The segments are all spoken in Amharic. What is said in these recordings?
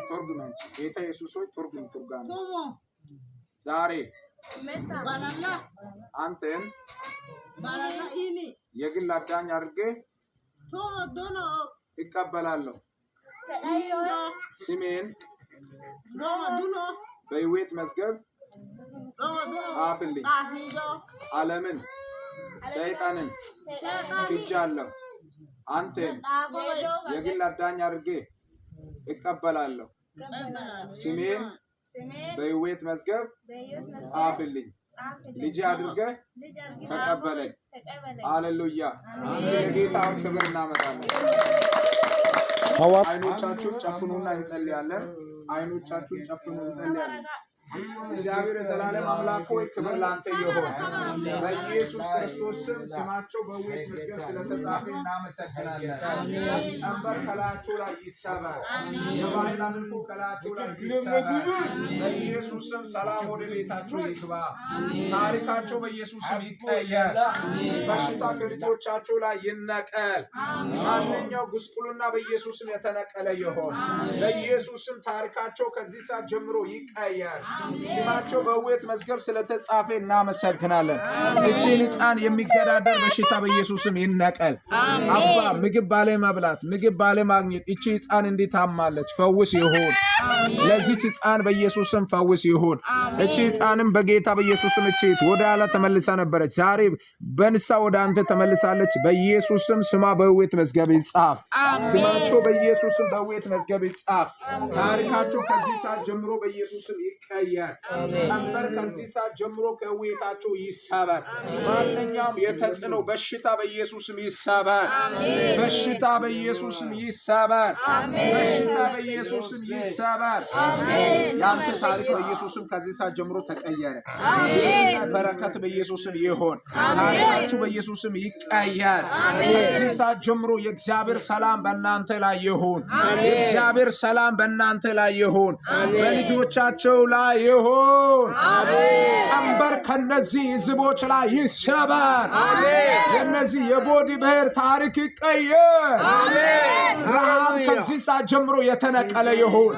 ትርጉም ጌታ ኢየሱስ ሆይ ትርጉም ዛሬ አንተን የግል አዳኝ አድርጌ እቀበላለሁ ስሜን በሕይወት መዝገብ ጻፍልኝ ዓለምን ሰይጣንን ክጃለሁ አንተን የግል አዳኝ አድርጌ እቀበላለሁ ስሜን በሕይወት መዝገብ ጻፍልኝ ልጅ አድርገ ተቀበለኝ ሃሌሉያ ለጌታ ክብር እናመጣለን አይኖቻችሁን ጨፍኑና እንጸልያለን አይኖቻችሁን ጨፍኑ እንጸልያለን እግዚአብሔር ዘላለም አምላክ ሆይ ክብር ላንተ ይሁን በኢየሱስ ክርስቶስ ስም ስማቸው በሕይወት መዝገብ ስለተጻፈ እናመሰግናለን አንበር ከላያቸው ላይ ይሰበር የባህል አምልኮ ከላያቸው ላይ ይሰበር በኢየሱስ ስም ሰላም ወደ ቤታቸው ይግባ ታሪካቸው በኢየሱስ ስም ይቀየር በሽታ ከልጆቻቸው ላይ ይነቀል ማንኛው ጉስቁልና በኢየሱስ ስም የተነቀለ ይሁን በኢየሱስ ስም ታሪካቸው ከዚህ ሰዓት ጀምሮ ይቀየር ስማቸው በሕይወት መዝገብ ስለተጻፈ እናመሰግናለን እቺን ሕፃን የሚገዳደር በሽታ በኢየሱስ ስም ይነቀል አባ ምግብ ባለ መብላት ምግብ ባለ ማግኘት እቺ ሕፃን እንዲታማለች ፈውስ ይሁን ለዚህ ሕፃን በኢየሱስ ስም ፈውስ ይሁን እቺ ሕፃንም በጌታ በኢየሱስ ስም እቺ ወደ ኋላ ተመልሳ ነበረች ዛሬ በንሳ ወደ አንተ ተመልሳለች በኢየሱስ ስም ስማ በሕይወት መዝገብ ይጻፍ ስማቸው በኢየሱስ ስም በሕይወት መዝገብ ይጻፍ ታሪካቸው ከዚህ ሰዓት ጀምሮ በኢየሱስ ስም ይቀየር አንበር ከዚህ ሰዓት ጀምሮ ከሕይወታቸው ይሰበር ማንኛውም የተጽነው በሽታ በኢየሱስ ስም ይሰበር በሽታ በኢየሱስ ስም ይሰበር በሽታ በኢየሱስ ስም ይሰበር ያንተ ታሪክ በኢየሱስ ስም ከዚህ ሰዓት ጀምሮ ተቀየረ በረከት በኢየሱስ ስም ይሁን ታሪካችሁ በኢየሱስ ስም ይቀየር ከዚህ ሰዓት ጀምሮ የእግዚአብሔር ሰላም በእናንተ ላይ ይሁን የእግዚአብሔር ሰላም በእናንተ ላይ ይሁን በልጆቻቸው ላይ ይሁን አንበር ከነዚህ ሕዝቦች ላይ ይሰበር የነዚህ የቦዲ ብሔር ታሪክ ይቀየር ረሃብ ከዚህ ሰዓት ጀምሮ የተነቀለ ይሁን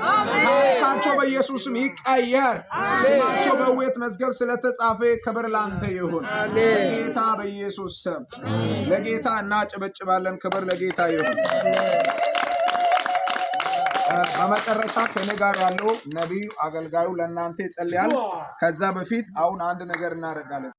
ታሪካቸው በኢየሱስ ስም ይቀየር ስማቸው በሕይወት መዝገብ ስለተጻፈ ክብር ላንተ ይሁን ለጌታ በኢየሱስ ስም ለጌታ እናጨበጭባለን ክብር ለጌታ ይሁን በመጨረሻ ከኔ ጋር ያለው ነብዩ አገልጋዩ ለእናንተ ይጸልያል ከዛ በፊት አሁን አንድ ነገር እናደርጋለን